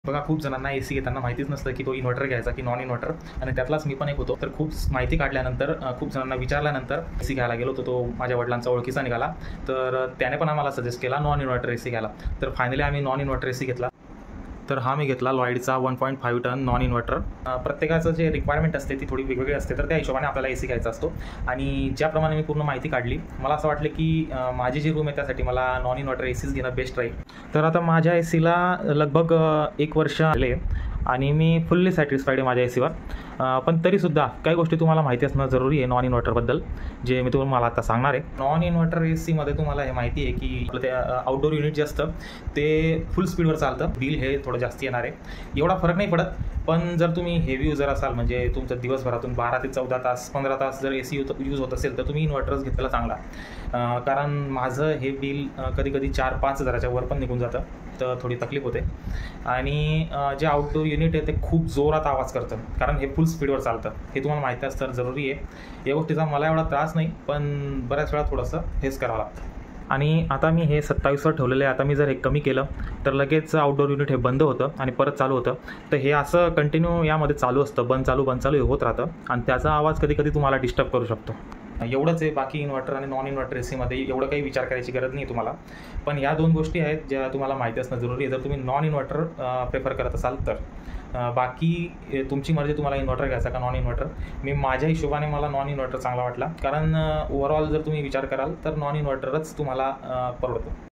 बघा, खूप जणांना एसी घेताना माहितीच नसतं की तो इन्व्हर्टर घ्यायचा की नॉन इन्व्हर्टर, आणि त्यातलाच मी पण एक होतो. तर खूप माहिती काढल्यानंतर खूप जणांना विचारल्यानंतर एसी घ्यायला गेलो होतो. तो माझ्या वडिलांचा ओळखीचा निघाला, तर त्याने पण आम्हाला सजेस्ट केला नॉन इन्व्हर्टर एसी घ्यायला. तर फायनली आम्ही नॉन इन्व्हर्टर एसी घेतला. तर हा मी घेतला लॉयडचा 1.5 टन नॉन इन्व्हर्टर. प्रत्येकाचं जे रिक्वायरमेंट असते ती थोडी वेगवेगळी असते, तर त्या हिशोबाने आपल्याला एसी घ्यायचा असतो. आणि ज्याप्रमाणे मी पूर्ण माहिती काढली, मला असं वाटलं की माझी जी रूम आहे त्यासाठी मला नॉन इन्व्हर्टर एसीच घेणं बेस्ट राहील. तर आता माझ्या एसीला लगभग 1 वर्ष आले आणि मी फुल्ली सॅटिस्फाईड आहे माझ्या एसीवर. पण तरीसुद्धा काही गोष्टी तुम्हाला माहिती असणं जरुरी आहे नॉन इन्व्हर्टरबद्दल, जे मी तुम्हाला आता सांगणार आहे. नॉन इन्व्हर्टर एसीमध्ये तुम्हाला हे माहिती आहे की आपलं ते आउटडोर युनिट जे असतं ते फुल स्पीडवर चालतं. बिल हे थोडं जास्त येणार आहे, एवढा फरक नाही पडत. पण जर तुम्ही हेवी युजर असाल, म्हणजे तुमचं दिवसभरातून 12 ते 14 तास 15 तास जर एसी यूज होत असेल, तर तुम्ही इन्व्हर्टरच घेतलेला चांगला. कारण माझं हे बिल कधी कधी 4-5 हजाराच्या वर पण निघून जातं, तर थोडी तकलीफ होते. आणि जे आउटडोर युनिट आहे ते खूप जोरात आवाज करतं, कारण हे फुल स्पीडवर चालतं. हे तुम्हाला माहिती असतं जरुरी आहे. या गोष्टीचा मला एवढा त्रास नाही, पण बऱ्याच वेळा थोडंसं हेच करावं लागतं. आणि आता मी हे 27वर ठेवलेलं आहे. आता मी जर हे कमी केलं तर लगेच आउटडोर युनिट हे बंद होतं आणि परत चालू होतं. तर हे असं कंटिन्यू यामध्ये चालू असतं, बंद चालू हे होत राहतं, आणि त्याचा आवाज कधी कधी तुम्हाला डिस्टर्ब करू शकतो. एवढंच आहे. बाकी इन्व्हर्टर आणि नॉन इन्व्हर्टर एसीमध्ये एवढं काही विचार करायची गरज नाही तुम्हाला. पण या 2 गोष्टी आहेत ज्या तुम्हाला माहिती असणं जरुरी आहे, जर तुम्ही नॉन इन्व्हर्टर प्रेफर करत असाल तर. बाकी तुमची मर्जी, तुम्हाला इन्व्हर्टर घ्यायचा का नॉन इन्व्हर्टर. माझ्या हिशोबाने मला नॉन इन्व्हर्टर चांगला वाटला, कारण ओव्हरऑल जर तुम्ही विचार कराल तर नॉन इन्व्हर्टरच तुम्हाला परवडतं.